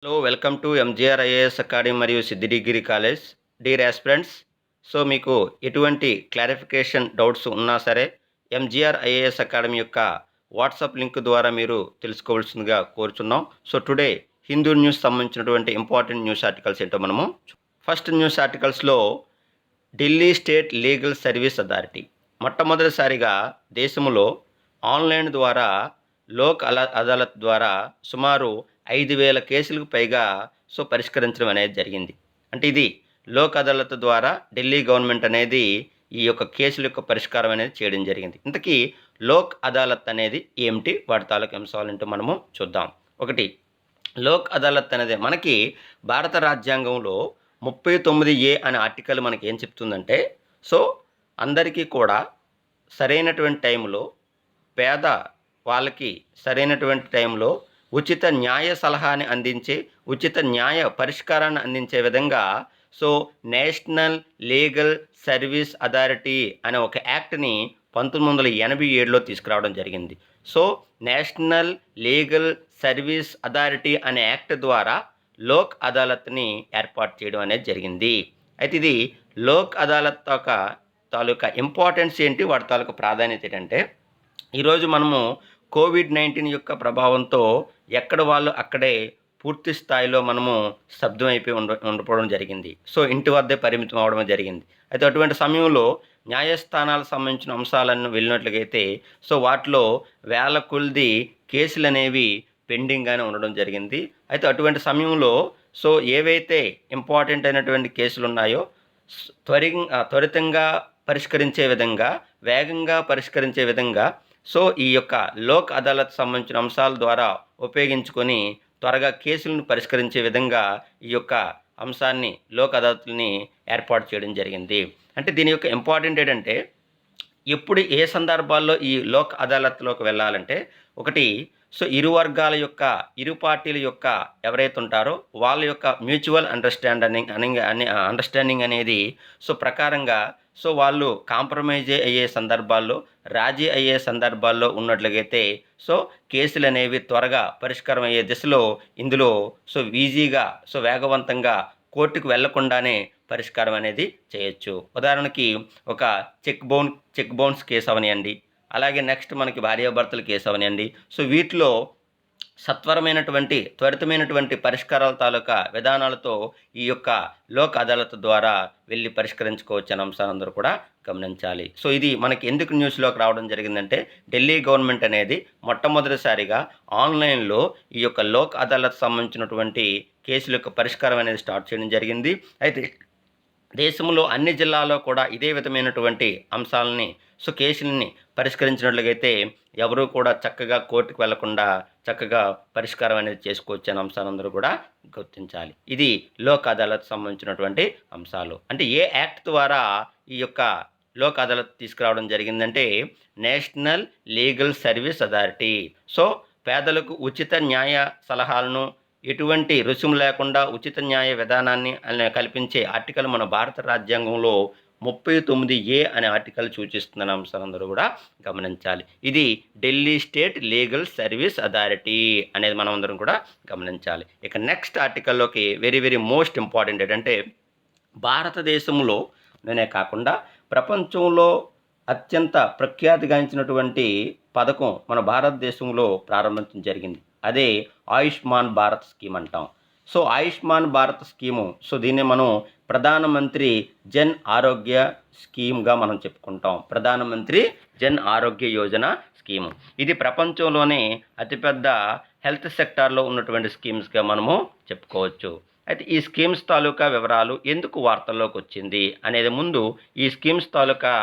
Hello welcome to MGR IAS academy మరియు Siddhi degree college. Dear aspirants, so మీకు ఎటువంటి clarification doubts ఉన్నా సరే ఎంజీఆర్ ఐఏఎస్ అకాడమీ యొక్క వాట్సాప్ లింక్ ద్వారా మీరు తెలుసుకోవాల్సిందిగా కోరుచున్నాం. సో టుడే హిందూ న్యూస్ సంబంధించినటువంటి ఇంపార్టెంట్ న్యూస్ ఆర్టికల్స్ ఏంటో మనము ఫస్ట్ న్యూస్ ఆర్టికల్స్లో Delhi state legal service authority మొట్టమొదటిసారిగా దేశంలో ఆన్లైన్ ద్వారా లోక్ అదాలత్ ద్వారా సుమారు 5,000 కేసులకు పైగా పరిష్కరించడం అనేది జరిగింది. అంటే ఇది లోక్ అదాలత్ ద్వారా ఢిల్లీ గవర్నమెంట్ అనేది ఈ యొక్క కేసుల యొక్క పరిష్కారం అనేది చేయడం జరిగింది. ఇంతకీ లోక్ అదాలత్ అనేది ఏమిటి, వాటి తాలూకు అంశాలంటూ మనము చూద్దాం. ఒకటి, లోక్ అదాలత్ అనేది మనకి భారత రాజ్యాంగంలో 39A అనే ఆర్టికల్ మనకి ఏం చెప్తుందంటే, సో అందరికీ కూడా సరైనటువంటి టైంలో పేద వాళ్ళకి సరైనటువంటి టైంలో ఉచిత న్యాయ సలహాని అందించే, ఉచిత న్యాయ పరిష్కారాన్ని అందించే విధంగా నేషనల్ లీగల్ సర్వీస్ అథారిటీ అనే ఒక యాక్ట్ని 1987లో తీసుకురావడం జరిగింది. నేషనల్ లీగల్ సర్వీస్ అథారిటీ అనే యాక్ట్ ద్వారా లోక్ అదాలత్ని ఏర్పాటు చేయడం అనేది జరిగింది. అయితే ఇది లోక్ అదాలత్ తాలూకా ఇంపార్టెన్స్ ఏంటి, వాటి తాలూకా ప్రాధాన్యత ఏంటంటే, ఈరోజు మనము కోవిడ్-19 యొక్క ప్రభావంతో ఎక్కడ వాళ్ళు అక్కడే పూర్తి స్థాయిలో మనము స్తబ్దం అయిపోయి ఉండిపోవడం జరిగింది. ఇంటి వద్దే పరిమితం అవడం జరిగింది. అయితే అటువంటి సమయంలో న్యాయస్థానాలకు సంబంధించిన అంశాలను వెళ్ళినట్లయితే వాటిలో వేల కొలది కేసులు అనేవి పెండింగ్గానే ఉండడం జరిగింది. అయితే అటువంటి సమయంలో ఏవైతే ఇంపార్టెంట్ అయినటువంటి కేసులు ఉన్నాయో త్వరితంగా పరిష్కరించే విధంగా, వేగంగా పరిష్కరించే విధంగా ఈ యొక్క లోక్ అదాలత్ సంబంధించిన అంశాల ద్వారా ఉపయోగించుకొని త్వరగా కేసులను పరిష్కరించే విధంగా ఈ యొక్క అంశాన్ని లోక్ అదాలత్ని ఏర్పాటు చేయడం జరిగింది. అంటే దీని యొక్క ఇంపార్టెంట్ ఏంటంటే, ఎప్పుడు ఏ సందర్భాల్లో ఈ లోక్ అదాలత్లోకి వెళ్ళాలంటే, ఒకటి ఇరు వర్గాల యొక్క, ఇరు పార్టీల యొక్క ఎవరైతే ఉంటారో వాళ్ళ యొక్క మ్యూచువల్ అండర్స్టాండింగ్ అనేది ప్రకారంగా వాళ్ళు కాంప్రమైజ్ అయ్యే సందర్భాల్లో, రాజీ అయ్యే సందర్భాల్లో ఉన్నట్లయితే కేసులు అనేవి త్వరగా పరిష్కారం అయ్యే దిశలో ఇందులో ఈజీగా వేగవంతంగా కోర్టుకు వెళ్లకుండానే పరిష్కారం అనేది చేయొచ్చు. ఉదాహరణకి ఒక చెక్ బౌన్స్ కేసు అవనియండి, అలాగే నెక్స్ట్ మనకి భార్యాభర్తల కేసు అవనియండి. వీటిలో సత్వరమైనటువంటి, త్వరితమైనటువంటి పరిష్కారాల తాలూకా విధానాలతో ఈ యొక్క లోక్ అదాలత్ ద్వారా వెళ్ళి పరిష్కరించుకోవచ్చు అనే అంశాన్ని అందరూ కూడా గమనించాలి. ఇది మనకి ఎందుకు న్యూస్లోకి రావడం జరిగిందంటే, ఢిల్లీ గవర్నమెంట్ అనేది మొట్టమొదటిసారిగా ఆన్లైన్లో ఈ యొక్క లోక్ అదాలత్ సంబంధించినటువంటి కేసుల యొక్క పరిష్కారం అనేది స్టార్ట్ చేయడం జరిగింది. అయితే దేశంలో అన్ని జిల్లాల్లో కూడా ఇదే విధమైనటువంటి అంశాలని కేసులని పరిష్కరించినట్లయితే ఎవరూ కూడా చక్కగా కోర్టుకు వెళ్లకుండా చక్కగా పరిష్కారం అనేది చేసుకోవచ్చు అనే అంశాన్ని అందరూ కూడా గుర్తించాలి. ఇది లోక్ అదాలత్ సంబంధించినటువంటి అంశాలు. అంటే ఏ యాక్ట్ ద్వారా ఈ యొక్క లోక్ అదాలత్ తీసుకురావడం జరిగిందంటే, నేషనల్ లీగల్ సర్వీస్ అథారిటీ. పేదలకు ఉచిత న్యాయ సలహాలను ఎటువంటి రుసుము లేకుండా ఉచిత న్యాయ విధానాన్ని కల్పించే ఆర్టికల్ మన భారత రాజ్యాంగంలో 39A అనే ఆర్టికల్ సూచిస్తున్న అంశాలు అందరూ కూడా గమనించాలి. ఇది Delhi state legal service authority అనేది మనం అందరం కూడా గమనించాలి. నెక్స్ట్ ఆర్టికల్లోకి వెరీ వెరీ మోస్ట్ ఇంపార్టెంట్ ఏంటంటే, భారతదేశంలోనే కాకుండా ప్రపంచంలో అత్యంత ప్రఖ్యాతిగాంచినటువంటి పథకం మన భారతదేశంలో ప్రారంభించడం జరిగింది. అదే ఆయుష్మాన్ భారత్ స్కీమ్ అంటాం. ఆయుష్మాన్ భారత్ స్కీము దీన్ని మనం ప్రధానమంత్రి జన్ ఆరోగ్య స్కీమ్గా మనం చెప్పుకుంటాం. ప్రధానమంత్రి జన్ ఆరోగ్య యోజన స్కీము ఇది ప్రపంచంలోనే అతిపెద్ద హెల్త్ సెక్టార్లో ఉన్నటువంటి స్కీమ్స్గా మనము చెప్పుకోవచ్చు. అయితే ఈ స్కీమ్స్ తాలూకా వివరాలు ఎందుకు వార్తల్లోకి వచ్చింది అనేది ముందు ఈ స్కీమ్స్ తాలూకా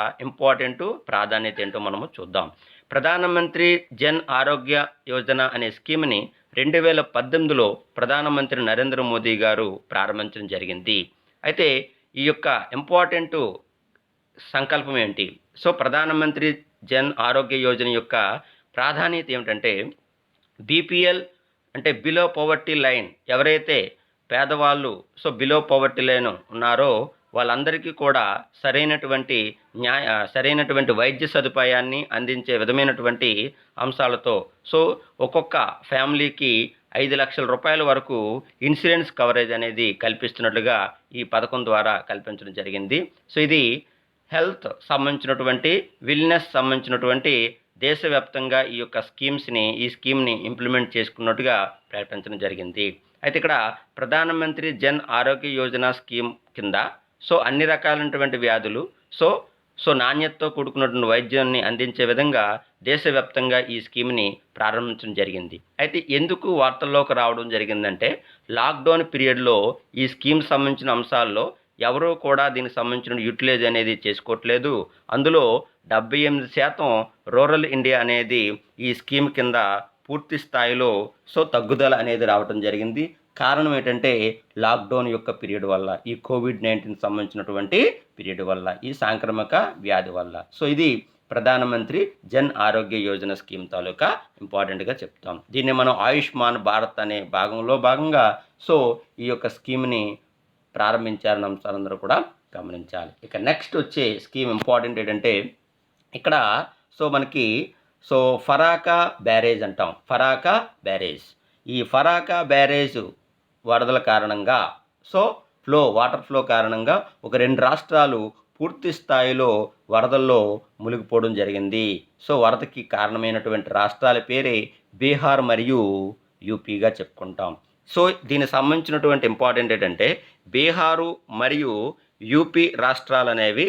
ప్రాధాన్యత ఏంటో మనము చూద్దాం. ప్రధానమంత్రి జన్ ఆరోగ్య యోజన అనే స్కీమ్ని 2018లో ప్రధానమంత్రి నరేంద్ర మోదీ గారు ప్రారంభించడం జరిగింది. అయితే ఈ యొక్క సంకల్పం ఏంటి? ప్రధానమంత్రి జన్ ఆరోగ్య యోజన యొక్క ప్రాధాన్యత ఏమిటంటే, బీపీఎల్ అంటే బిలో పవర్టీ లైన్, ఎవరైతే పేదవాళ్ళు బిలో పవర్టీ లైన్ ఉన్నారో వాళ్ళందరికీ కూడా సరైనటువంటి వైద్య సదుపాయాన్ని అందించే విధమైనటువంటి అంశాలతో ఒక్కొక్క ఫ్యామిలీకి రూ. 5,00,000 వరకు ఇన్సూరెన్స్ కవరేజ్ అనేది కల్పిస్తున్నట్లుగా ఈ పథకం ద్వారా కల్పించడం జరిగింది. సో ఇది హెల్త్ సంబంధించినటువంటి, వెల్‌నెస్ సంబంధించినటువంటి దేశవ్యాప్తంగా ఈ స్కీమ్‌ని ఇంప్లిమెంట్ చేసుకున్నట్టుగా ప్రకటించడం జరిగింది. అయితే ఇక్కడ ప్రధానమంత్రి జన్ ఆరోగ్య యోజన స్కీమ్ కింద అన్ని రకాలైనటువంటి వ్యాధులు నాణ్యతతో కూడుకున్నటువంటి వైద్యాన్ని అందించే విధంగా దేశవ్యాప్తంగా ఈ స్కీమ్‌ని ప్రారంభించడం జరిగింది. అయితే ఎందుకు వార్తల్లోకి రావడం జరిగిందంటే, లాక్‌డౌన్ పీరియడ్‌లో ఈ స్కీమ్ సంబంధించిన అంశాల్లో ఎవరూ కూడా దీనికి సంబంధించిన యుటిలైజ్ అనేది చేసుకోవట్లేదు. అందులో 78% రూరల్ ఇండియా అనేది ఈ స్కీమ్ కింద పూర్తి స్థాయిలో తగ్గుదల అనేది రావటం జరిగింది. కారణం ఏంటంటే లాక్డౌన్ యొక్క పీరియడ్ వల్ల, ఈ కోవిడ్-19 సంబంధించినటువంటి పీరియడ్ వల్ల, ఈ సాంక్రమిక వ్యాధి వల్ల. ఇది ప్రధానమంత్రి జన్ ఆరోగ్య యోజన స్కీమ్ తాలూకా ఇంపార్టెంట్గా చెప్తాం. దీన్ని మనం ఆయుష్మాన్ భారత్ అనే భాగంలో భాగంగా ఈ యొక్క స్కీమ్ని ప్రారంభించారన్న అంశాలందరూ కూడా గమనించాలి. ఇక నెక్స్ట్ వచ్చే స్కీమ్ ఇంపార్టెంట్ ఏంటంటే, ఇక్కడ మనకి ఫరాకా బ్యారేజ్ అంటాం. ఫరాకా బ్యారేజ్, ఈ ఫరాకా బ్యారేజ్ వరదల కారణంగా వాటర్ ఫ్లో కారణంగా ఒక 2 రాష్ట్రాలు పూర్తి స్థాయిలో వరదల్లో మునిగిపోవడం జరిగింది. వరదకి కారణమైనటువంటి రాష్ట్రాల పేరే బీహార్ మరియు యూపీగా చెప్పుకుంటాం. దీనికి సంబంధించినటువంటి ఇంపార్టెంట్ ఏంటంటే, బీహారు మరియు యూపీ రాష్ట్రాలు అనేవి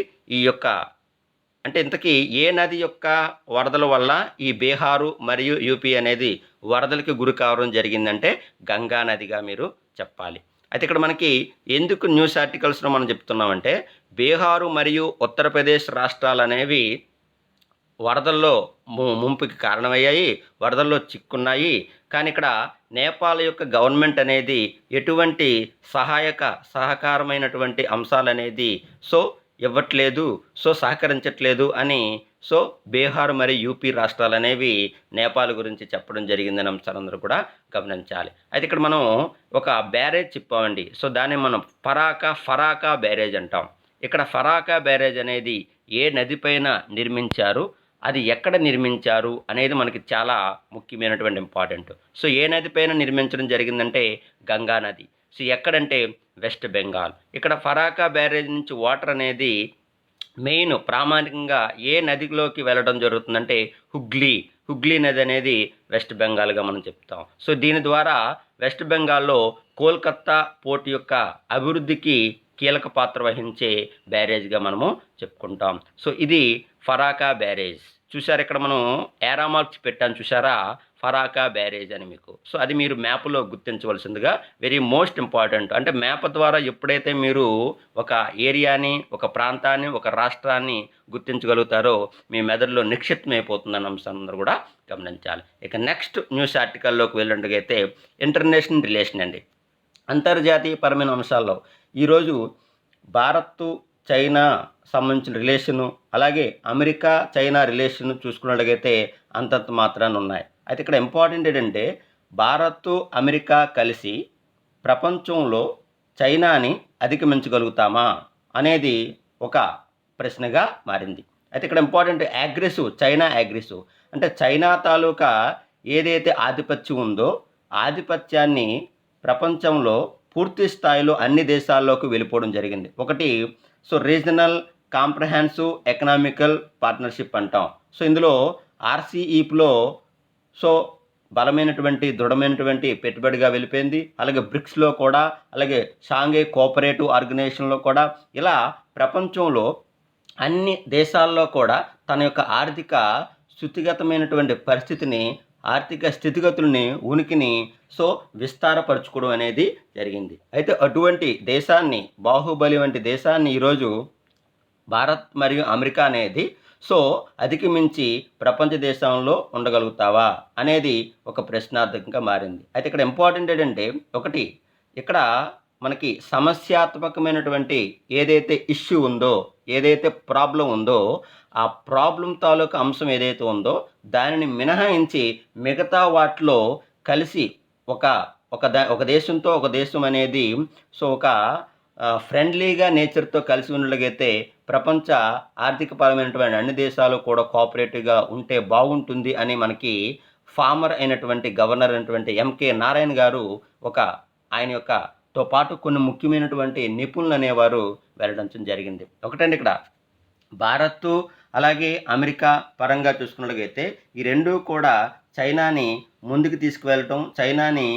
అంటే ఇంతకీ ఏ నది యొక్క వరదల వల్ల ఈ బీహారు మరియు యూపీ అనేది వరదలకి గురి కావడం జరిగిందంటే గంగా నదిగా మీరు చెప్పాలి. అయితే ఇక్కడ మనకి ఎందుకు న్యూస్ ఆర్టికల్స్లో మనం చెప్తున్నామంటే, బీహారు మరియు ఉత్తరప్రదేశ్ రాష్ట్రాలు అనేవి వరదల్లో ముంపుకి కారణమయ్యాయి, వరదల్లో చిక్కున్నాయి. కానీ ఇక్కడ నేపాల్ యొక్క గవర్నమెంట్ అనేది ఎటువంటి సహకారమైనటువంటి అంశాలు అనేది ఇవ్వట్లేదు, సహకరించట్లేదు అని బీహార్ మరియు యూపీ రాష్ట్రాలు అనేవి నేపాల్ గురించి చెప్పడం జరిగిందని అంశాలందరూ కూడా గమనించాలి. అయితే ఇక్కడ మనం ఒక బ్యారేజ్ చెప్పామండి. దాన్ని మనం ఫరాకా బ్యారేజ్ అంటాం. ఇక్కడ ఫరాకా బ్యారేజ్ అనేది ఏ నదిపైన నిర్మించారు, అది ఎక్కడ నిర్మించారు అనేది మనకి చాలా ముఖ్యమైనటువంటి ఇంపార్టెంట్. ఏ నది పైన నిర్మించడం జరిగిందంటే గంగా నది. ఎక్కడంటే వెస్ట్ బెంగాల్. ఇక్కడ ఫరాకా బ్యారేజ్ నుంచి వాటర్ అనేది ప్రామాణికంగా ఏ నదిలోకి వెళ్ళడం జరుగుతుందంటే హుగ్లీ నది అనేది వెస్ట్ బెంగాల్గా మనం చెప్తాం. దీని ద్వారా వెస్ట్ బెంగాల్లో కోల్కత్తా పోర్ట్ యొక్క అభివృద్ధికి కీలక పాత్ర వహించే బ్యారేజ్గా మనము చెప్పుకుంటాం. ఇది ఫరాకా బ్యారేజ్. చూసారు, ఇక్కడ మనం ఏరా మార్క్స్ పెట్టాను చూసారా, ఫరాకా బ్యారేజ్ అని మీకు. అది మీరు మ్యాప్లో గుర్తించవలసిందిగా వెరీ మోస్ట్ ఇంపార్టెంట్. అంటే మ్యాప్ ద్వారా ఎప్పుడైతే మీరు ఒక ఏరియాని, ఒక ప్రాంతాన్ని, ఒక రాష్ట్రాన్ని గుర్తించగలుగుతారో మీ మెదడులో నిక్షిప్తమైపోతుందన్న అంశాన్ని అందరూ కూడా గమనించాలి. ఇక నెక్స్ట్ న్యూస్ ఆర్టికల్లోకి వెళ్ళినట్టుగైతే ఇంటర్నేషనల్ రిలేషన్ అండి. అంతర్జాతీయపరమైన అంశాల్లో ఈరోజు భారత్ చైనా సంబంధించిన రిలేషను, అలాగే అమెరికా చైనా రిలేషన్ చూసుకున్నట్లయితే అంతంత మాత్రాన ఉన్నాయి. అయితే ఇక్కడ ఇంపార్టెంట్ ఏంటంటే, భారత్ అమెరికా కలిసి ప్రపంచంలో చైనాని అధిగమించగలుగుతామా అనేది ఒక ప్రశ్నగా మారింది. అయితే ఇక్కడ ఇంపార్టెంట్ చైనా అగ్రెసివ్ అంటే చైనా తాలూకా ఏదైతే ఆధిపత్యం ఉందో ఆధిపత్యాన్ని ప్రపంచంలో పూర్తి స్థాయిలో అన్ని దేశాల్లోకి వెళ్ళిపోవడం జరిగింది. ఒకటి రీజనల్ కాంప్రహెన్సివ్ ఎకనామికల్ పార్ట్నర్షిప్ అంటాం. ఇందులో ఆర్సీఈప్లో దృఢమైనటువంటి పెట్టుబడిగా వెళ్ళిపోయింది. అలాగే బ్రిక్స్లో కూడా, అలాగే షాంఘై కోఆపరేటివ్ ఆర్గనైజేషన్లో కూడా, ఇలా ప్రపంచంలో అన్ని దేశాల్లో కూడా తన యొక్క ఆర్థిక ఆర్థిక స్థితిగతుల్ని, ఉనికిని విస్తారపరచుకోవడం అనేది జరిగింది. అయితే అటువంటి దేశాన్ని, బాహుబలి వంటి దేశాన్ని ఈరోజు భారత్ మరియు అమెరికా అనేది అధిగమించి ప్రపంచ దేశంలో ఉండగలుగుతావా అనేది ఒక ప్రశ్నార్థకంగా మారింది. అయితే ఇక్కడ ఇంపార్టెంట్ ఏంటంటే, ఒకటి ఇక్కడ మనకి సమస్యాత్మకమైనటువంటి ఏదైతే ఇష్యూ ఉందో, ఏదైతే ప్రాబ్లం ఉందో, ఆ ప్రాబ్లం తాలూకా అంశం ఏదైతే ఉందో దానిని మినహాయించి మిగతా వాటిలో కలిసి ఒక దేశంతో ఒక దేశం అనేది ఒక ఫ్రెండ్లీగా నేచర్తో కలిసి ఉండగలిగితే ప్రపంచ ఆర్థికపరమైనటువంటి అన్ని దేశాలు కూడా కోఆపరేటివ్గా ఉంటే బాగుంటుంది అని మనకి ఫార్మర్ అయినటువంటి గవర్నర్ అయినటువంటి ఎంకే నారాయణ గారు ఒక ఆయన యొక్కతో పాటు కొన్ని ముఖ్యమైనటువంటి నిపుణులు అనేవారు వెల్లడించడం జరిగింది. ఒకటండి ఇక్కడ భారత్ అలాగే అమెరికా పరంగా చూసుకున్నట్లయితే ఈ రెండూ కూడా చైనాని ముందుకు తీసుకువెళ్ళటం, చైనాని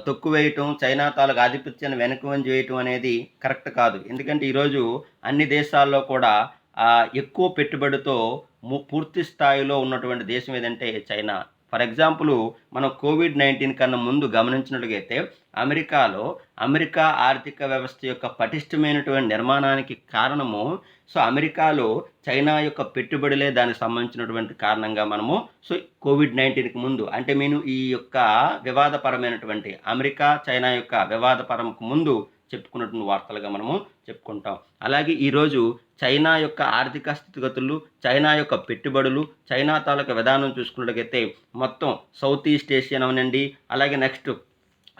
తొక్కువేయటం, చైనా తాలూకు ఆధిపత్యాన్ని వెనక్కి వేయటం అనేది కరెక్ట్ కాదు. ఎందుకంటే ఈరోజు అన్ని దేశాల్లో కూడా ఎక్కువ పెట్టుబడితో పూర్తి స్థాయిలో ఉన్నటువంటి దేశం ఏదంటే చైనా. ఫర్ ఎగ్జాంపుల్ మనం కోవిడ్-19 కన్నా ముందు గమనించినట్లయితే అమెరికా ఆర్థిక వ్యవస్థ యొక్క పటిష్టమైనటువంటి నిర్మాణానికి కారణము అమెరికాలో చైనా యొక్క పెట్టుబడులే దానికి సంబంధించినటువంటి కారణంగా మనము కోవిడ్-19కి ముందు అంటే ఈ యొక్క వివాదపరమైనటువంటి అమెరికా చైనా యొక్క వివాదపరంకు ముందు చెప్పుకున్నటువంటి వార్తలుగా మనము చెప్పుకుంటాం. అలాగే ఈరోజు చైనా యొక్క ఆర్థిక స్థితిగతులు, చైనా యొక్క పెట్టుబడులు, చైనా తాలూకా విధానం చూసుకున్నట్లయితే మొత్తం సౌత్ ఈస్ట్ ఏషియన్ అవనండి, అలాగే నెక్స్ట్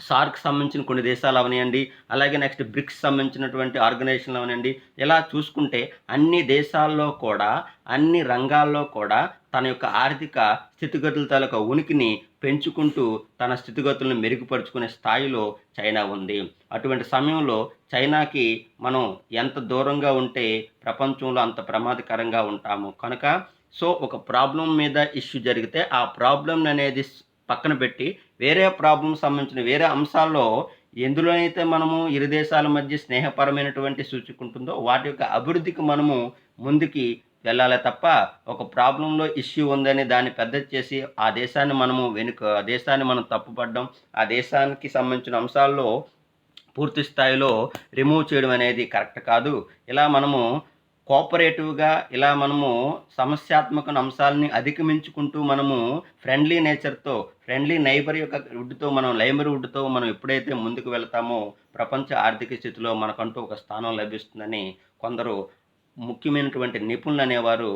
సార్క్ సంబంధించిన కొన్ని దేశాలు అవనియండి, అలాగే నెక్స్ట్ బ్రిక్స్ సంబంధించినటువంటి ఆర్గనైజేషన్లు అవనండి, ఇలా చూసుకుంటే అన్ని దేశాల్లో కూడా అన్ని రంగాల్లో కూడా తన యొక్క ఆర్థిక స్థితిగతుల తాలూకా ఉనికిని పెంచుకుంటూ తన స్థితిగతులను మెరుగుపరుచుకునే స్థాయిలో చైనా ఉంది. అటువంటి సమయంలో చైనాకి మనం ఎంత దూరంగా ఉంటే ప్రపంచంలో అంత ప్రమాదకరంగా ఉంటాము. కనుక ఒక ప్రాబ్లం మీద ఇష్యూ జరిగితే ఆ ప్రాబ్లం అనేది పక్కన పెట్టి వేరే ప్రాబ్లం సంబంధించిన వేరే అంశాల్లో ఎందులోనైతే మనము ఇరు దేశాల మధ్య స్నేహపరమైనటువంటి సూచికుంటుందో వాటి యొక్క అభివృద్ధికి మనము ముందుకి వెళ్ళాలి తప్ప ఒక ప్రాబ్లంలో ఇష్యూ ఉందని దాన్ని పెద్ద చేసి ఆ దేశాన్ని మనం తప్పుపడడం, ఆ దేశానికి సంబంధించిన అంశాల్లో పూర్తి స్థాయిలో రిమూవ్ చేయడం అనేది కరెక్ట్ కాదు. ఇలా మనము కోఆపరేటివ్గా ఇలా మనము సమస్యాత్మక అంశాలని అధిగమించుకుంటూ మనము ఫ్రెండ్లీ నైబర్ యొక్క వుడ్తో మనం ఎప్పుడైతే ముందుకు వెళ్తామో ప్రపంచ ఆర్థిక స్థితిలో మనకంటూ ఒక స్థానం లభిస్తుందని కొందరు ముఖ్యమైనటువంటి నిపుణులు అనేవారు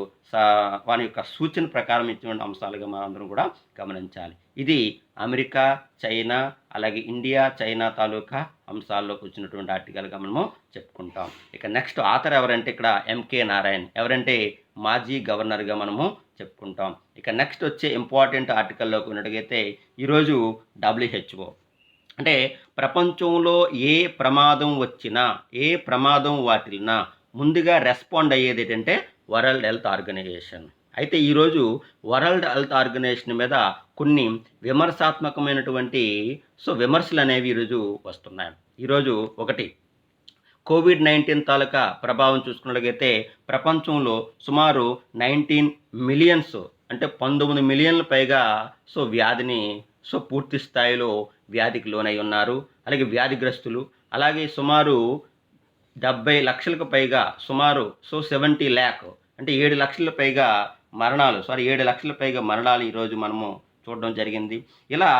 వారి యొక్క సూచన ప్రకారం ఇచ్చినటువంటి అంశాలుగా మనందరం కూడా గమనించాలి. ఇది అమెరికా, చైనా, అలాగే ఇండియా, చైనా తాలూకా అంశాల్లోకి వచ్చినటువంటి ఆర్టికల్గా మనము చెప్పుకుంటాం. ఇక నెక్స్ట్ ఆథర్ ఎవరంటే ఇక్కడ ఎంకే నారాయణ్, ఎవరంటే మాజీ గవర్నర్గా మనము చెప్పుకుంటాం. ఇక నెక్స్ట్ వచ్చే ఇంపార్టెంట్ ఆర్టికల్లోకి ఉన్నట్టుగైతే ఈరోజు WHO అంటే ప్రపంచంలో ఏ ప్రమాదం వాటిల్లినా ముందుగా రెస్పాండ్ అయ్యేది ఏంటంటే వరల్డ్ హెల్త్ ఆర్గనైజేషన్. అయితే ఈరోజు వరల్డ్ హెల్త్ ఆర్గనైజేషన్ మీద కొన్ని విమర్శాత్మకమైనటువంటి విమర్శలు అనేవి ఈరోజు వస్తున్నాయి. ఈరోజు ఒకటి కోవిడ్-19 తాలూకా ప్రభావం చూసుకున్నట్లయితే ప్రపంచంలో సుమారు 19 మిలియన్స్ అంటే 19 మిలియన్ల పైగా వ్యాధిని పూర్తి స్థాయిలో వ్యాధికి లోనై ఉన్నారు. అలాగే వ్యాధిగ్రస్తులు, అలాగే సుమారు 70 లక్షలకు పైగా సుమారు 70 lakh అంటే 7 లక్షల పైగా మరణాలు ఈరోజు మనము చూడడం జరిగింది. ఇలా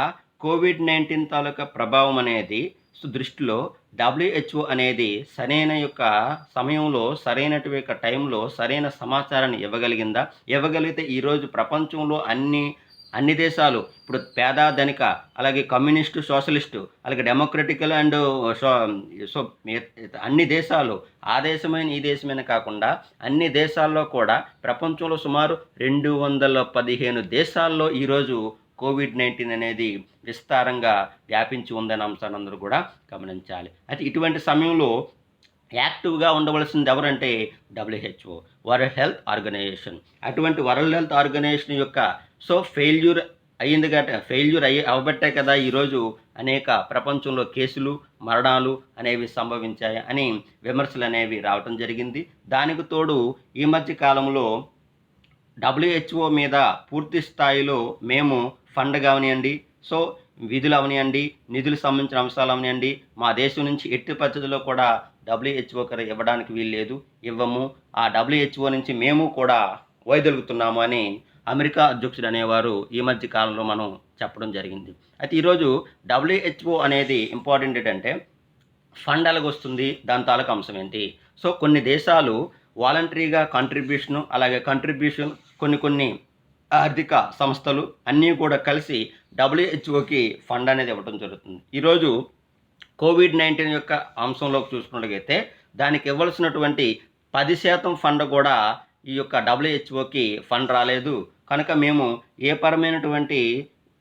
కోవిడ్-19 తాలూకా ప్రభావం అనేది దృష్టిలో WHO అనేది సరైన యొక్క సమయంలో సరైనటువంటి టైంలో సరైన సమాచారాన్ని ఇవ్వగలిగితే ఈరోజు ప్రపంచంలో అన్ని దేశాలు ఇప్పుడు పేద ధనిక అలాగే కమ్యూనిస్టు సోషలిస్టు అలాగే డెమోక్రటికల్ అండ్ అన్ని దేశాలు ఆ దేశమైన ఈ దేశమైన కాకుండా అన్ని దేశాల్లో కూడా ప్రపంచంలో సుమారు 215 దేశాల్లో ఈరోజు కోవిడ్-19 అనేది విస్తారంగా వ్యాపించి ఉందనే అంశాన్ని అందరూ కూడా గమనించాలి. అయితే ఇటువంటి సమయంలో యాక్టివ్గా ఉండవలసింది ఎవరంటే WHO, వరల్డ్ హెల్త్ ఆర్గనైజేషన్. అటువంటి వరల్డ్ హెల్త్ ఆర్గనైజేషన్ యొక్క ఫెయిల్యూర్ అవ్వబట్టే కదా ఈరోజు అనేక ప్రపంచంలో కేసులు, మరణాలు అనేవి సంభవించాయి అని విమర్శలు అనేవి రావటం జరిగింది. దానికి తోడు ఈ మధ్య కాలంలో WHO మీద పూర్తి స్థాయిలో మేము ఫండ్ కావనియండి, విధులు అవనియండి, నిధులకు సంబంధించిన అంశాలు అవనియండి, మా దేశం నుంచి ఎట్టి పరిస్థితుల్లో కూడా WHO ఇవ్వడానికి వీల్లేదు, ఇవ్వము, ఆ WHO నుంచి మేము కూడా వైదొలుగుతున్నాము అని అమెరికా అధ్యక్షుడు అనేవారు ఈ మధ్య కాలంలో మనం చెప్పడం జరిగింది. అయితే ఈరోజు WHO అనేది ఇంపార్టెంట్ ఏంటంటే ఫండ్ ఎలాగొస్తుంది, దాని తాలూకు అంశం ఏంటి. కొన్ని దేశాలు వాలంటరీగా కంట్రిబ్యూషన్ కొన్ని ఆర్థిక సంస్థలు అన్నీ కూడా కలిసి WHOకి ఫండ్ అనేది ఇవ్వడం జరుగుతుంది. ఈరోజు కోవిడ్-19 యొక్క అంశంలోకి చూసుకున్నట్లయితే దానికి ఇవ్వాల్సినటువంటి 10% ఫండ్ కూడా ఈ యొక్క WHOకి ఫండ్ రాలేదు. కనుక మేము ఏ పరమైనటువంటి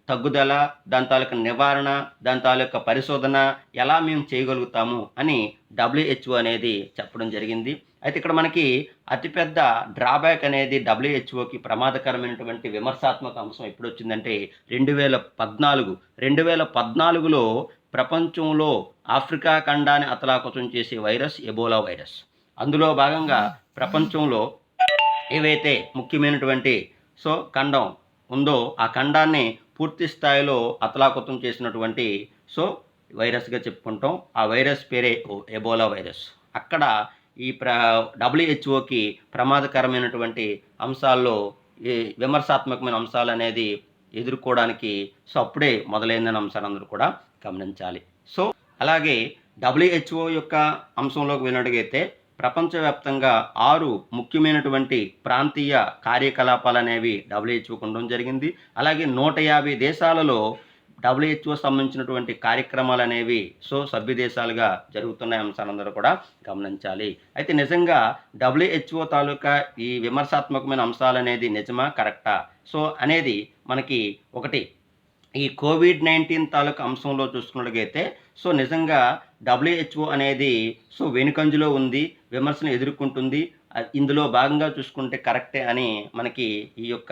తగ్గుదల, దాని తాలూకా నివారణ, దాని తాలూకా పరిశోధన ఎలా మేము చేయగలుగుతాము అని డబ్ల్యూహెచ్ఓ అనేది చెప్పడం జరిగింది. అయితే ఇక్కడ మనకి అతిపెద్ద డ్రాబ్యాక్ అనేది డబ్ల్యూహెచ్ఓకి ప్రమాదకరమైనటువంటి విమర్శాత్మక అంశం ఎప్పుడొచ్చిందంటే 2014. 2014లో ప్రపంచంలో ఆఫ్రికా ఖండాన్ని అతలాకుతం చేసే వైరస్ ఎబోలా వైరస్. అందులో భాగంగా ప్రపంచంలో ఏవైతే ముఖ్యమైనటువంటి ఖండం ఉందో ఆ ఖండాన్ని పూర్తి స్థాయిలో అతలాకుతం చేసినటువంటి వైరస్గా చెప్పుకుంటాం. ఆ వైరస్ పేరే ఎబోలా వైరస్. అక్కడ ఈ డబ్ల్యూహెచ్ఓకి ప్రమాదకరమైనటువంటి అంశాల్లో ఈ విమర్శాత్మకమైన అంశాలు అనేది ఎదుర్కోవడానికి అప్పుడే మొదలైందని అంశాలు అందరూ కూడా గమనించాలి. అలాగే డబ్ల్యూహెచ్ఓ యొక్క అంశంలోకి వెళ్ళినట్టుగైతే ప్రపంచవ్యాప్తంగా 6 ముఖ్యమైనటువంటి ప్రాంతీయ కార్యకలాపాలు అనేవి డబ్ల్యూహెచ్ఓకి ఉండడం జరిగింది. అలాగే 150 దేశాలలో డబ్ల్యూహెచ్ఓ సంబంధించినటువంటి కార్యక్రమాలు అనేవి సభ్య దేశాలుగా జరుగుతున్న అంశాలందరూ కూడా గమనించాలి. అయితే నిజంగా డబ్ల్యూహెచ్ఓ తాలూకా ఈ విమర్శాత్మకమైన అంశాలు అనేది నిజమా, కరెక్టా అనేది మనకి ఒకటి ఈ కోవిడ్-19 తాలూకా అంశంలో చూసుకున్నట్లయితే నిజంగా డబ్ల్యూహెచ్ఓ అనేది వెనుకంజలో ఉంది, విమర్శను ఎదుర్కొంటుంది. ఇందులో భాగంగా చూసుకుంటే కరెక్టే అని మనకి ఈ యొక్క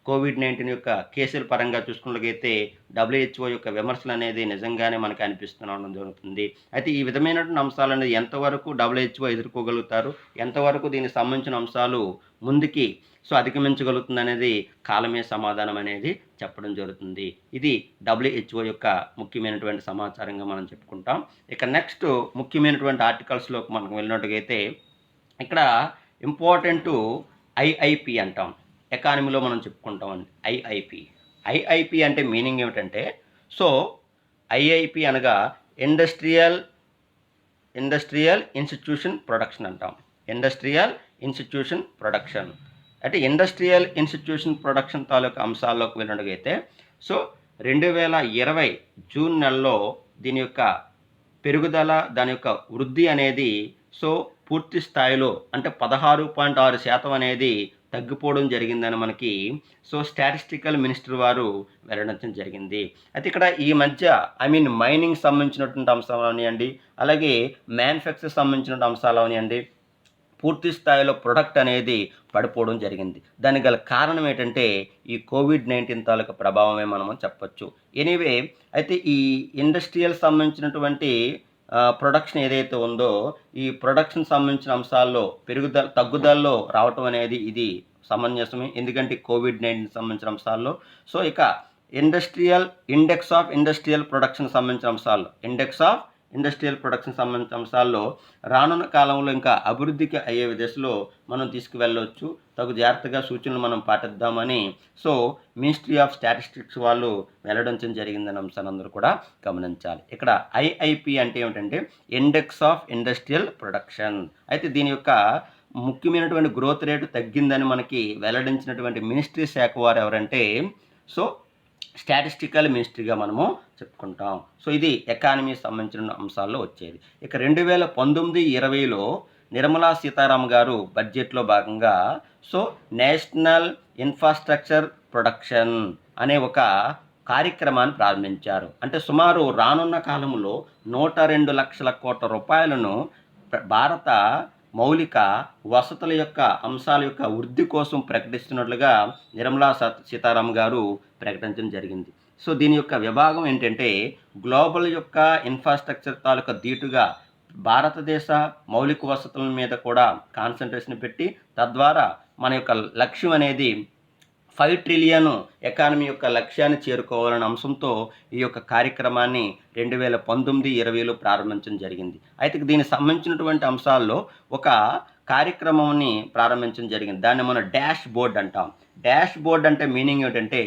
కోవిడ్-19 యొక్క కేసుల పరంగా చూసుకున్నట్లయితే డబ్ల్యూహెచ్ఓ యొక్క విమర్శలు అనేది నిజంగానే మనకు అనిపిస్తుండడం జరుగుతుంది. అయితే ఈ విధమైనటువంటి అంశాలు అనేది ఎంతవరకు డబ్ల్యూహెచ్ఓ ఎదుర్కోగలుగుతారు, ఎంతవరకు దీనికి సంబంధించిన అంశాలు ముందుకి అధిగమించగలుగుతుంది అనేది కాలమే సమాధానం అనేది చెప్పడం జరుగుతుంది. ఇది డబ్ల్యూహెచ్ఓ యొక్క ముఖ్యమైనటువంటి సమాచారంగా మనం చెప్పుకుంటాం. ఇక నెక్స్ట్ ముఖ్యమైనటువంటి ఆర్టికల్స్లోకి మనం వెళ్ళినట్టుగైతే ఇక్కడ ఇంపార్టెంట్ ఐఐపి అంటాం. ఎకానమీలో మనం చెప్పుకుంటామండి ఐఐపి అంటే మీనింగ్ ఏమిటంటే ఐఐపి అనగా ఇండస్ట్రియల్ ఇన్స్టిట్యూషన్ ప్రొడక్షన్ అంటాం. ఇండస్ట్రియల్ ఇన్స్టిట్యూషన్ ప్రొడక్షన్ అంటే ఇండస్ట్రియల్ ఇన్స్టిట్యూషన్ ప్రొడక్షన్ తాలూకా అంశాల్లోకి వెళ్ళినట్టుగైతే 2020 జూన్ నెలలో దీని యొక్క పెరుగుదల, దాని యొక్క వృద్ధి అనేది పూర్తి స్థాయిలో అంటే 16.6% అనేది తగ్గిపోవడం జరిగిందని మనకి స్టాటిస్టికల్ మినిస్టర్ వారు వెల్లడించడం జరిగింది. అయితే ఇక్కడ ఈ మధ్య మైనింగ్ సంబంధించినటువంటి అంశాలు అవనివ్వండి, అలాగే మ్యానుఫ్యాక్చర్ సంబంధించిన అంశాలు అవనివ్వండి, పూర్తి స్థాయిలో ప్రొడక్ట్ అనేది పడిపోవడం జరిగింది. దానికి గల కారణం ఏంటంటే ఈ కోవిడ్-19 తాలూకా ప్రభావమే మనం చెప్పొచ్చు. ఎనీవే అయితే ఈ ఇండస్ట్రియల్ సంబంధించినటువంటి ప్రొడక్షన్ ఏదైతే ఉందో ఈ ప్రొడక్షన్ సంబంధించిన అంశాల్లో తగ్గుదలలో రావటం అనేది ఇది సమంజసమే. ఎందుకంటే కోవిడ్-19 సంబంధించిన అంశాల్లో ఇక ఇండెక్స్ ఆఫ్ ఇండస్ట్రియల్ ప్రొడక్షన్ సంబంధించిన అంశాల్లో సంబంధించిన అంశాల్లో రానున్న కాలంలో ఇంకా అభివృద్ధికి అయ్యే దిశలో మనం తీసుకువెళ్ళవచ్చు. తగు జాగ్రత్తగా సూచనలు మనం పాటిద్దామని మినిస్ట్రీ ఆఫ్ స్టాటిస్టిక్స్ వాళ్ళు వెల్లడించడం జరిగిందనే అంశాన్ని అందరూ కూడా గమనించాలి. ఇక్కడ ఐఐపి అంటే ఏమిటంటే ఇండెక్స్ ఆఫ్ ఇండస్ట్రియల్ ప్రొడక్షన్. అయితే దీని యొక్క ముఖ్యమైనటువంటి గ్రోత్ రేటు తగ్గిందని మనకి వెల్లడించినటువంటి మినిస్ట్రీ శాఖ వారు ఎవరంటే స్టాటిస్టికల్ మినిస్ట్రీగా మనము చెప్పుకుంటాం. ఇది ఎకానమీ సంబంధించిన అంశాల్లో వచ్చేది. ఇక 2019-20లో నిర్మలా సీతారామన్ గారు బడ్జెట్లో భాగంగా నేషనల్ ఇన్ఫ్రాస్ట్రక్చర్ ప్రొడక్షన్ అనే ఒక కార్యక్రమాన్ని ప్రారంభించారు. అంటే సుమారు రానున్న కాలంలో 102 లక్షల కోట్ల రూపాయలను భారత మౌలిక వసతుల యొక్క అంశాల యొక్క వృద్ధి కోసం ప్రకటిస్తున్నట్లుగా నిర్మలా సీతారామన్ గారు ప్రకటించడం జరిగింది. దీని యొక్క విభాగం ఏంటంటే గ్లోబల్ యొక్క ఇన్ఫ్రాస్ట్రక్చర్ తాలూకా ధీటుగా భారతదేశ మౌలిక వసతుల మీద కూడా కాన్సన్ట్రేషన్ పెట్టి తద్వారా మన యొక్క లక్ష్యం అనేది 5 ట్రిలియన్ ఎకానమీ యొక్క లక్ష్యాన్ని చేరుకోవాలనే అంశంతో ఈ యొక్క కార్యక్రమాన్ని 2019-20లో ప్రారంభించడం జరిగింది. అయితే దీనికి సంబంధించినటువంటి అంశాల్లో ఒక కార్యక్రమాన్ని ప్రారంభించడం జరిగింది. దాన్ని మనం డాష్ బోర్డ్ అంటాం. డాష్ బోర్డ్ అంటే మీనింగ్ ఏంటంటే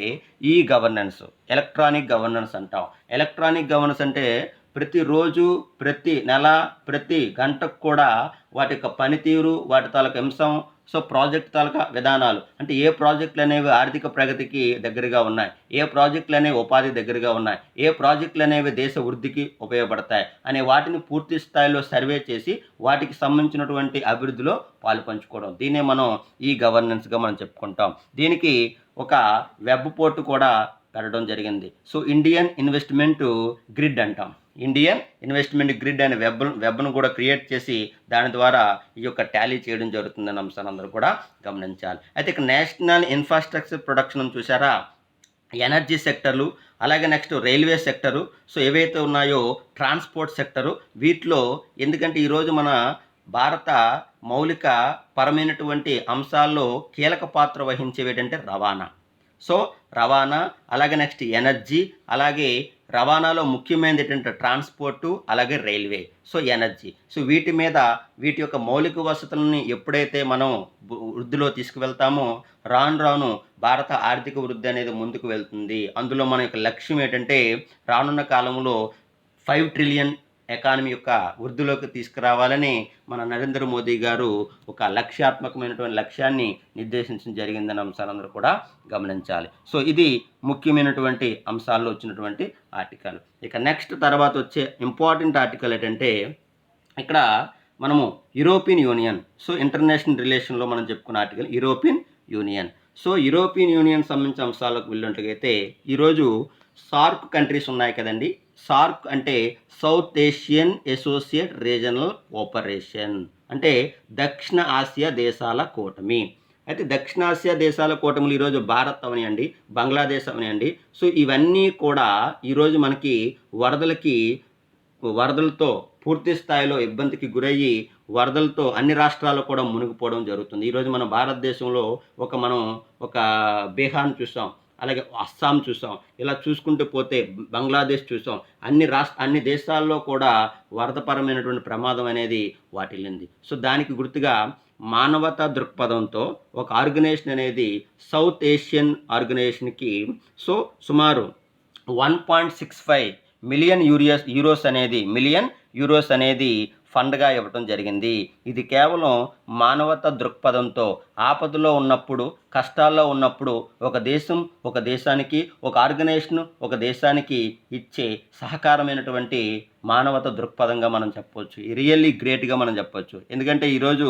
ఈ గవర్నెన్స్, ఎలక్ట్రానిక్ గవర్నెన్స్ అంటాం. ఎలక్ట్రానిక్ గవర్నెన్స్ అంటే ప్రతిరోజు, ప్రతి నెల, ప్రతి గంటకు కూడా వాటి యొక్క పనితీరు, వాటి తాలూకు అంశం సో ప్రాజెక్ట్ తాలూకా విధానాలు అంటే ఏ ప్రాజెక్టులు అనేవి ఆర్థిక ప్రగతికి దగ్గరగా ఉన్నాయి, ఏ ప్రాజెక్టులు అనేవి ఉపాధి దగ్గరగా ఉన్నాయి, ఏ ప్రాజెక్టులు అనేవి దేశ వృద్ధికి ఉపయోగపడతాయి అనే వాటిని పూర్తి స్థాయిలో సర్వే చేసి వాటికి సంబంధించినటువంటి అభివృద్ధిలో పాలు పంచుకోవడం, దీన్నే మనం ఈ గవర్నెన్స్గా మనం చెప్పుకుంటాం. దీనికి ఒక వెబ్ పోర్ట్ కూడా పెట్టడం జరిగింది. సో ఇండియన్ ఇన్వెస్ట్మెంట్ గ్రిడ్ అంటాం. ఇండియన్ ఇన్వెస్ట్మెంట్ గ్రిడ్ అనే వెబ్ను కూడా క్రియేట్ చేసి దాని ద్వారా ఈ యొక్క టాలీ చేయడం జరుగుతుందన్న అంశాన్ని అందరూ కూడా గమనించాలి. అయితే ఇక్కడ నేషనల్ ఇన్ఫ్రాస్ట్రక్చర్ ప్రొడక్షన్ చూసారా, ఎనర్జీ సెక్టర్లు, అలాగే నెక్స్ట్ రైల్వే సెక్టరు, సో ఏవైతే ఉన్నాయో ట్రాన్స్పోర్ట్ సెక్టరు, వీటిలో ఎందుకంటే ఈరోజు మన భారత మౌలిక పరమైనటువంటి అంశాల్లో కీలక పాత్ర వహించేవి ఏంటంటే రవాణా. సో రవాణా, అలాగే నెక్స్ట్ ఎనర్జీ, అలాగే రవాణాలో ముఖ్యమైనది ఏంటంటే ట్రాన్స్పోర్టు, అలాగే రైల్వే, సో ఎనర్జీ. సో వీటి మీద వీటి యొక్క మౌలిక వసతులని ఎప్పుడైతే మనం వృద్ధిలో తీసుకువెళ్తామో రాను రాను భారత ఆర్థిక వృద్ధి అనేది ముందుకు వెళ్తుంది. అందులో మన యొక్క లక్ష్యం ఏంటంటే రానున్న కాలంలో 5 ట్రిలియన్ ఎకానమీ యొక్క వృద్ధిలోకి తీసుకురావాలని మన నరేంద్ర మోదీ గారు ఒక లక్ష్యాత్మకమైనటువంటి లక్ష్యాన్ని నిర్దేశించడం జరిగిందన్న అంశాలందరూ కూడా గమనించాలి. సో ఇది ముఖ్యమైనటువంటి అంశాల్లో వచ్చినటువంటి ఆర్టికల్. ఇక నెక్స్ట్ తర్వాత వచ్చే ఇంపార్టెంట్ ఆర్టికల్ ఏంటంటే ఇక్కడ మనము యూరోపియన్ యూనియన్, సో ఇంటర్నేషనల్ రిలేషన్లో మనం చెప్పుకున్న article European union. So European union సంబంధించిన అంశాలకు వెళ్ళినట్లయితే ఈరోజు సార్క్ కంట్రీస్ ఉన్నాయి కదండి. సార్క్ అంటే south Asian associate regional cooperation, అంటే దక్షిణ ఆసియా దేశాల కూటమి. అయితే దక్షిణాసియా దేశాల కూటమిలు ఈరోజు భారత్ అవనియండి, బంగ్లాదేశ్ అవనియండి, సో ఇవన్నీ కూడా ఈరోజు మనకి వరదలతో పూర్తి స్థాయిలో ఇబ్బందికి గురయ్యి వరదలతో అన్ని రాష్ట్రాలు కూడా మునిగిపోవడం జరుగుతుంది. ఈరోజు మన భారతదేశంలో మనం ఒక బీహార్ని చూసాం, అలాగే అస్సాం చూసాం, ఇలా చూసుకుంటూ పోతే బంగ్లాదేశ్ చూసాం. అన్ని దేశాల్లో కూడా వరదపరమైనటువంటి ప్రమాదం అనేది వాటిల్లింది. సో దానికి గుర్తుగా మానవతా దృక్పథంతో ఒక ఆర్గనైజేషన్ అనేది సౌత్ ఏషియన్ ఆర్గనైజేషన్కి సో సుమారు 1.65 మిలియన్ యూరోస్ అనేది ఫండ్గా ఇవ్వటం జరిగింది. ఇది కేవలం మానవతా దృక్పథంతో ఆపదలో ఉన్నప్పుడు, కష్టాల్లో ఉన్నప్పుడు ఒక దేశానికి, ఒక ఆర్గనైజేషన్ ఒక దేశానికి ఇచ్చే సహకారమైనటువంటి మానవతా దృక్పథంగా మనం చెప్పవచ్చు. రియల్లీ గ్రేట్గా మనం చెప్పవచ్చు. ఎందుకంటే ఈరోజు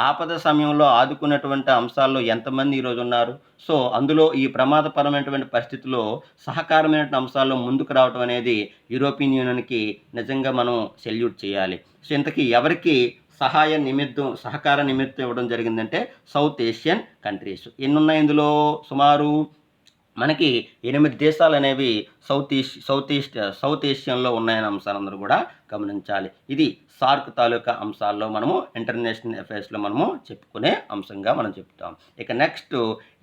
ఆపద సమయంలో ఆదుకున్నటువంటి అంశాల్లో ఎంతమంది ఈరోజు ఉన్నారు. సో అందులో ఈ ప్రమాదపరమైనటువంటి పరిస్థితుల్లో సహకారమైన అంశాల్లో ముందుకు రావడం అనేది యూరోపియన్ యూనియన్కి నిజంగా మనం సెల్యూట్ చేయాలి. సో ఇంతకీ ఎవరికి సహకార నిమిత్తం ఇవ్వడం జరిగిందంటే సౌత్ ఏషియన్ కంట్రీస్. ఎన్ని ఉన్నాయి ఇందులో? సుమారు మనకి 8 దేశాలు అనేవి సౌత్ ఏషియన్లో ఉన్నాయనే అంశాలందరూ కూడా గమనించాలి. ఇది సార్క్ తాలూకా అంశాల్లో మనము ఇంటర్నేషనల్ అఫైర్స్లో మనము చెప్పుకునే అంశంగా మనం చెప్తాం. ఇక నెక్స్ట్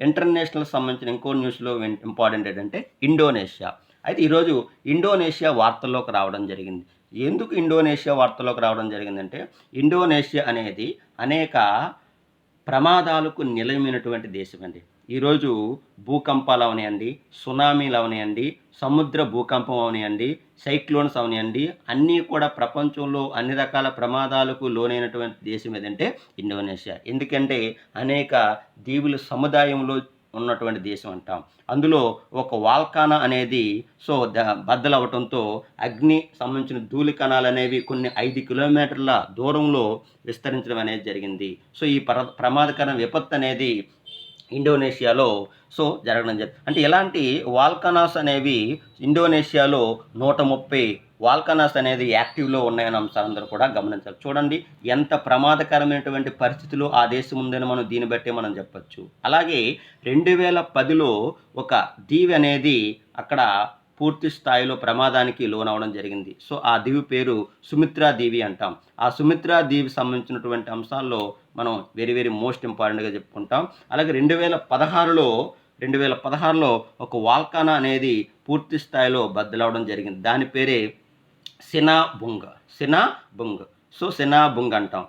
ఇంటర్నేషనల్ సంబంధించిన ఇంకో న్యూస్లో ఇంపార్టెంట్ ఏంటంటే ఇండోనేషియా. అయితే ఈరోజు ఇండోనేషియా వార్తల్లోకి రావడం జరిగింది. ఎందుకు ఇండోనేషియా వార్తల్లోకి రావడం జరిగిందంటే ఇండోనేషియా అనేది అనేక ప్రమాదాలకు నిలయమైనటువంటి దేశం అండి. ఈరోజు భూకంపాలు అవనియండి, సునామీలు అవనియండి, సముద్ర భూకంపం అవనియండి, సైక్లోన్స్ అవనియండి, అన్నీ కూడా ప్రపంచంలో అన్ని రకాల ప్రమాదాలకు లోనైనటువంటి దేశం ఏదంటే ఇండోనేషియా. ఎందుకంటే అనేక దీవుల సముదాయంలో ఉన్నటువంటి దేశం అంటాం. అందులో ఒక వాల్కానా అనేది బద్దలవటంతో అగ్ని సంబంధించిన ధూళి కణాలు అనేవి కొన్ని 5 కిలోమీటర్ల దూరంలో విస్తరించడం అనేది జరిగింది. సో ఈ ప్రమాదకర విపత్తు అనేది ఇండోనేషియాలో జరగడం జరిగింది. అంటే ఇలాంటి వాల్కనాస్ అనేవి ఇండోనేషియాలో 130 వాల్కనాస్ అనేది యాక్టివ్లో ఉన్నాయని అంశాలందరూ కూడా గమనించాలి. చూడండి ఎంత ప్రమాదకరమైనటువంటి పరిస్థితులు ఆ దేశం ఉందని మనం దీన్ని బట్టే మనం చెప్పచ్చు. అలాగే 2010లో ఒక దీవి అనేది అక్కడ పూర్తి స్థాయిలో ప్రమాదానికి లోనవడం జరిగింది. సో ఆ దీవి పేరు సుమిత్రా దీవి అంటాం. ఆ సుమిత్రా దీవి సంబంధించినటువంటి అంశాల్లో మనం వెరీ వెరీ మోస్ట్ ఇంపార్టెంట్గా చెప్పుకుంటాం. అలాగే 2016లో ఒక వాల్కానా అనేది పూర్తి స్థాయిలో బద్దలవడం జరిగింది. దాని పేరే సినాబుంగ్. సో సినాబుంగ్ అంటాం.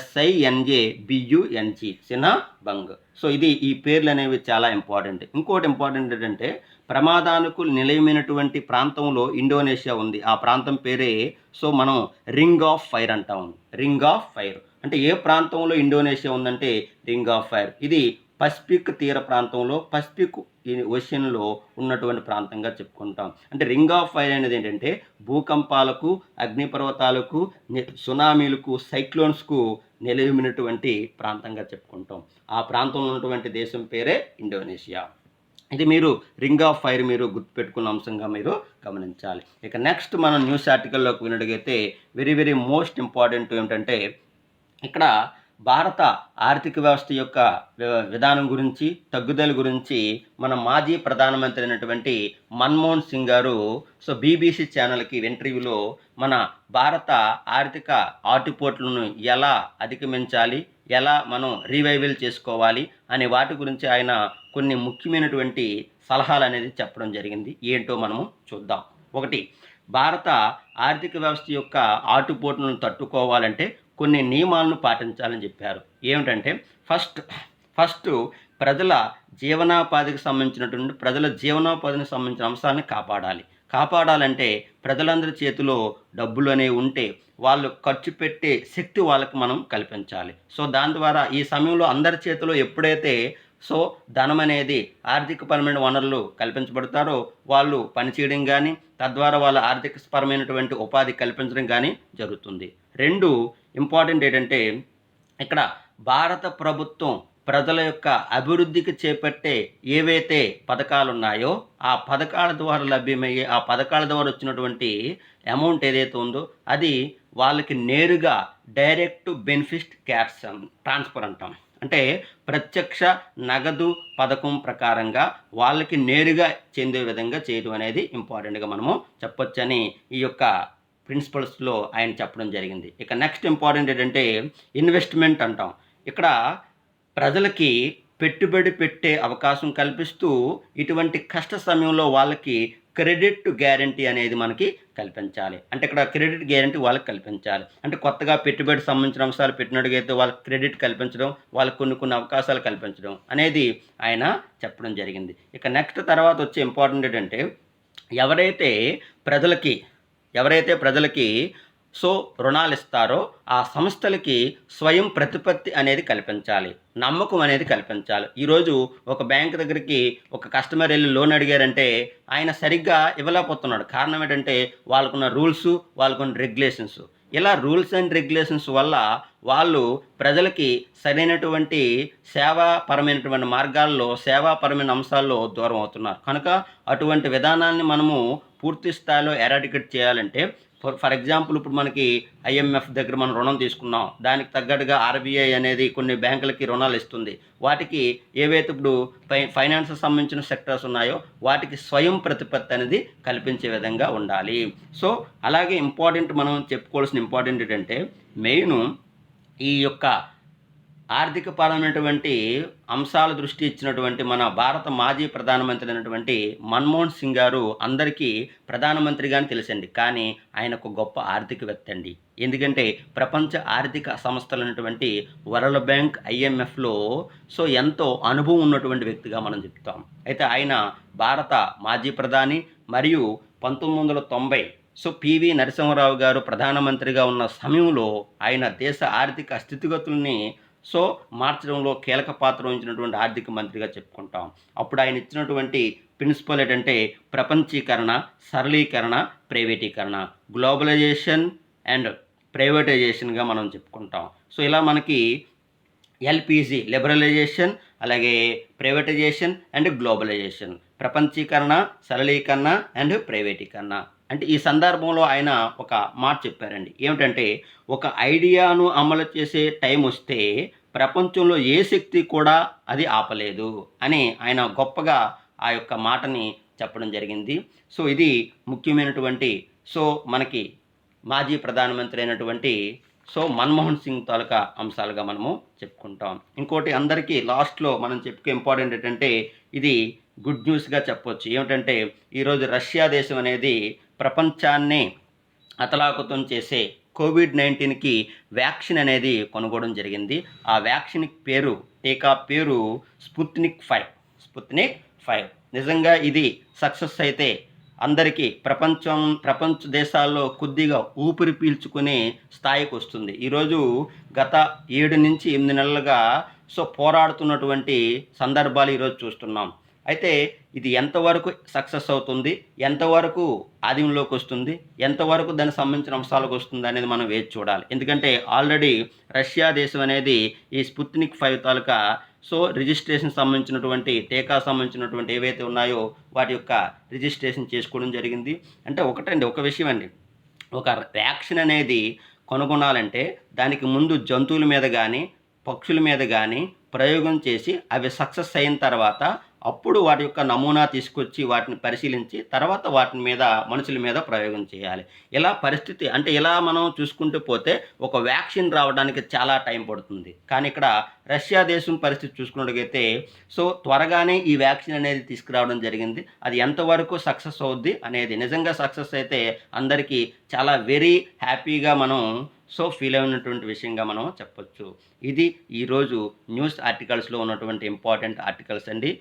SINJBUNG సినాబుంగ్. సో ఈ పేర్లు అనేవి చాలా ఇంపార్టెంట్. ఇంకోటి ఇంపార్టెంట్ ఏంటంటే ప్రమాదానికి నిలయమైనటువంటి ప్రాంతంలో ఇండోనేషియా ఉంది. ఆ ప్రాంతం పేరే మనం రింగ్ ఆఫ్ ఫైర్ అంటాం. రింగ్ ఆఫ్ ఫైర్ అంటే ఏ ప్రాంతంలో ఇండోనేషియా ఉందంటే రింగ్ ఆఫ్ ఫైర్. ఇది పసిఫిక్ తీర ప్రాంతంలో పసిఫిక్ ఓషన్లో ఉన్నటువంటి ప్రాంతంగా చెప్పుకుంటాం. అంటే రింగ్ ఆఫ్ ఫైర్ అనేది ఏంటంటే భూకంపాలకు, అగ్నిపర్వతాలకు, సునామీలకు, సైక్లోన్స్కు నిలయమైనటువంటి ప్రాంతంగా చెప్పుకుంటాం. ఆ ప్రాంతంలో ఉన్నటువంటి దేశం పేరే ఇండోనేషియా. ఇది మీరు రింగ్ ఆఫ్ ఫైర్ మీరు గుర్తుపెట్టుకున్న అంశంగా మీరు గమనించాలి. ఇక నెక్స్ట్ మనం న్యూస్ ఆర్టికల్లోకి వినడిగితే వెరీ వెరీ మోస్ట్ ఇంపార్టెంట్ ఏమిటంటే ఇక్కడ భారత ఆర్థిక వ్యవస్థ యొక్క విధానం గురించి, తగ్గుదల గురించి మన మాజీ ప్రధానమంత్రి అయినటువంటి మన్మోహన్ సింగ్ గారు బీబీసీ ఛానల్కి ఇంటర్వ్యూలో మన భారత ఆర్థిక ఆటుపోట్లను ఎలా అధిగమించాలి, ఎలా మనం రీవైవల్ చేసుకోవాలి అనే వాటి గురించి ఆయన కొన్ని ముఖ్యమైనటువంటి సలహాలు అనేది చెప్పడం జరిగింది. ఏంటో మనము చూద్దాం. ఒకటి, భారత ఆర్థిక వ్యవస్థ యొక్క ఆటుపోట్లను తట్టుకోవాలంటే కొన్ని నియమాలను పాటించాలని చెప్పారు. ఏమిటంటే ఫస్ట్ ప్రజల జీవనోపాధికి సంబంధించిన అంశాలను కాపాడాలంటే ప్రజలందరి చేతిలో డబ్బులు అనేవి ఉంటే వాళ్ళు ఖర్చు పెట్టే శక్తి వాళ్ళకి మనం కల్పించాలి. దాని ద్వారా ఈ సమయంలో అందరి చేతిలో ఎప్పుడైతే ధనం అనేది ఆర్థికపరమైన వనరులు కల్పించబడతారో వాళ్ళు పనిచేయడం కానీ, తద్వారా వాళ్ళ ఆర్థికపరమైనటువంటి ఉపాధి కల్పించడం కానీ జరుగుతుంది. రెండు ఇంపార్టెంట్ ఏంటంటే ఇక్కడ భారత ప్రభుత్వం ప్రజల యొక్క అభివృద్ధికి చేపట్టే ఏవైతే పథకాలు ఉన్నాయో ఆ పథకాల ద్వారా లభ్యమయ్యే ఆ పథకాల ద్వారా వచ్చినటువంటి అమౌంట్ ఏదైతే ఉందో అది వాళ్ళకి నేరుగా డైరెక్ట్ బెనిఫిట్ క్యాష్ ట్రాన్స్ఫర్ అంటాం. అంటే ప్రత్యక్ష నగదు పథకం ప్రకారంగా వాళ్ళకి నేరుగా చెందే విధంగా చేయడం అనేది ఇంపార్టెంట్గా మనము చెప్పొచ్చని ఈ యొక్క ప్రిన్సిపల్స్లో ఆయన చెప్పడం జరిగింది. ఇక నెక్స్ట్ ఇంపార్టెంట్ ఏంటంటే ఇన్వెస్ట్మెంట్ అంటాం. ఇక్కడ ప్రజలకి పెట్టుబడి పెట్టే అవకాశం కల్పిస్తూ ఇటువంటి కష్ట సమయంలో వాళ్ళకి క్రెడిట్ గ్యారంటీ అనేది మనకి కల్పించాలి. అంటే ఇక్కడ క్రెడిట్ గ్యారంటీ వాళ్ళకి కల్పించాలి. అంటే కొత్తగా పెట్టుబడి సంబంధించిన అంశాలు పెట్టినట్టుగైతే వాళ్ళకి క్రెడిట్ కల్పించడం, వాళ్ళకి కొన్ని అవకాశాలు కల్పించడం అనేది ఆయన చెప్పడం జరిగింది. ఇక నెక్స్ట్ తర్వాత వచ్చే ఇంపార్టెంట్ ఏంటంటే ఎవరైతే ప్రజలకి రుణాలు ఇస్తారో ఆ సంస్థలకి స్వయం ప్రతిపత్తి అనేది కల్పించాలి, నమ్మకం అనేది కల్పించాలి. ఈరోజు ఒక బ్యాంక్ దగ్గరికి ఒక కస్టమర్ వెళ్ళి లోన్ అడిగారంటే ఆయన సరిగ్గా ఇవ్వలేకపోతున్నాడు. కారణం ఏంటంటే వాళ్ళకున్న రూల్స్, వాళ్ళకున్న రెగ్యులేషన్స్. ఇలా రూల్స్ అండ్ రెగ్యులేషన్స్ వల్ల వాళ్ళు ప్రజలకి సరైనటువంటి సేవాపరమైనటువంటి మార్గాల్లో, సేవాపరమైన అంశాల్లో దూరం అవుతున్నారు. కనుక అటువంటి విధానాన్ని మనము పూర్తి స్థాయిలో ఎరాడికేట్ చేయాలంటే ఫర్ ఎగ్జాంపుల్ ఇప్పుడు మనకి ఐఎంఎఫ్ దగ్గర మనం రుణం తీసుకున్నాం, దానికి తగ్గట్టుగా ఆర్బీఐ అనేది కొన్ని బ్యాంకులకి రుణాలు ఇస్తుంది. వాటికి ఏవైతే ఇప్పుడు ఫైనాన్స్ సంబంధించిన సెక్టర్స్ ఉన్నాయో వాటికి స్వయం ప్రతిపత్తి అనేది కల్పించే విధంగా ఉండాలి. అలాగే మనం చెప్పుకోవాల్సిన ఇంపార్టెంట్ ఏంటంటే మెయిన్ ఈ యొక్క ఆర్థికపరమైనటువంటి అంశాల దృష్టి ఇచ్చినటువంటి మన భారత మాజీ ప్రధానమంత్రి అయినటువంటి మన్మోహన్ సింగ్ గారు అందరికీ ప్రధానమంత్రిగానే తెలుసండి, కానీ ఆయన ఒక గొప్ప ఆర్థికవేత్త అండి. ఎందుకంటే ప్రపంచ ఆర్థిక సంస్థలైనటువంటి వరల్డ్ బ్యాంక్, ఐఎంఎఫ్లో ఎంతో అనుభవం ఉన్నటువంటి వ్యక్తిగా మనం చెప్తాం. అయితే ఆయన భారత మాజీ ప్రధాని మరియు 1990 పివి నరసింహారావు గారు ప్రధానమంత్రిగా ఉన్న సమయంలో ఆయన దేశ ఆర్థిక స్థితిగతుల్ని మార్చడంలో కీలక పాత్ర వహించినటువంటి ఆర్థిక మంత్రిగా చెప్పుకుంటాం. అప్పుడు ఆయన ఇచ్చినటువంటి ప్రిన్సిపల్ ఏంటంటే ప్రపంచీకరణ, సరళీకరణ, ప్రైవేటీకరణ, గ్లోబలైజేషన్ అండ్ ప్రైవేటైజేషన్గా మనం చెప్పుకుంటాం. ఇలా మనకి ఎల్పిజి లిబరలైజేషన్, అలాగే ప్రైవేటైజేషన్ అండ్ గ్లోబలైజేషన్, ప్రపంచీకరణ, సరళీకరణ అండ్ ప్రైవేటీకరణ. అంటే ఈ సందర్భంలో ఆయన ఒక మాట చెప్పారండి. ఏమిటంటే ఒక ఐడియాను అమలు చేసే టైం వస్తే ప్రపంచంలో ఏ శక్తి కూడా అది ఆపలేదు అని ఆయన గొప్పగా ఆ యొక్క మాటని చెప్పడం జరిగింది. ఇది ముఖ్యమైనటువంటి మనకి మాజీ ప్రధానమంత్రి అయినటువంటి మన్మోహన్ సింగ్ తాలూకా అంశాలుగా మనము చెప్పుకుంటాం. ఇంకోటి అందరికీ లాస్ట్లో మనం చెప్పుకో ఇంపార్టెంట్ ఏంటంటే ఇది గుడ్ న్యూస్గా చెప్పొచ్చు. ఏమిటంటే ఈరోజు రష్యా దేశం అనేది ప్రపంచాన్ని అతలాకుతం చేసే కోవిడ్-19కి వ్యాక్సిన్ అనేది కొనుగోవడం జరిగింది. ఆ వ్యాక్సిన్ టీకా పేరు స్పుత్నిక్ 5. నిజంగా ఇది సక్సెస్ అయితే అందరికీ ప్రపంచ దేశాల్లో కొద్దిగా ఊపిరి పీల్చుకునే స్థాయికొస్తుంది. ఈరోజు గత 7-8 నెలలుగా పోరాడుతున్నటువంటి సందర్భాలు ఈరోజు చూస్తున్నాం. అయితే ఇది ఎంతవరకు సక్సెస్ అవుతుంది? ఎంతవరకు ఆధీనంలోకొస్తుంది? ఎంతవరకు దానికి సంబంధించిన అంశాలకొస్తుందనేది మనం వేచి చూడాలి. ఎందుకంటే ఆల్రెడీ రష్యా దేశం అనేది ఈ స్పుత్నిక్ 5 తాలూకా రిజిస్ట్రేషన్ సంబంధించినటువంటి టీకా సంబంధించినటువంటి ఏవైతే ఉన్నాయో వాటి యొక్క రిజిస్ట్రేషన్ చేసుకోవడం జరిగింది. అంటే ఒక విషయం అండి. ఒక వ్యాక్సిన్ అనేది కనుగొనాలంటే దానికి ముందు జంతువుల మీద గానీ, పక్షుల మీద గానీ ప్రయోగం చేసి అవి సక్సెస్ అయిన తర్వాత అప్పుడు వాటి యొక్క నమూనా తీసుకొచ్చి వాటిని పరిశీలించి తర్వాత వాటి మీద మనుషుల మీద ప్రయోగం చేయాలి. ఇలా పరిస్థితి అంటే ఇలా మనం చూసుకుంటూ పోతే ఒక వ్యాక్సిన్ రావడానికి చాలా టైం పడుతుంది. కానీ ఇక్కడ రష్యా దేశం పరిస్థితి చూసుకున్నట్లయితే త్వరగానే ఈ వ్యాక్సిన్ అనేది తీసుకురావడం జరిగింది. అది ఎంతవరకు సక్సెస్ అవుద్ది అనేది నిజంగా సక్సెస్ అయితే అందరికీ చాలా వెరీ హ్యాపీగా మనం ఫీల్ అయినటువంటి విషయంగా మనం చెప్పొచ్చు. ఇది ఈరోజు న్యూస్ ఆర్టికల్స్‌లో ఉన్నటువంటి ఇంపార్టెంట్ ఆర్టికల్స్ అండి.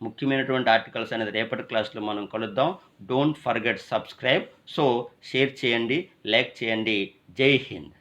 ముఖ్యమైనటువంటి ఆర్టికల్స్ అనేది రేపటి క్లాస్‌లో మనం కలుద్దాం. Don't forget subscribe. షేర్ చేయండి, లైక్ చేయండి. జై హింద్.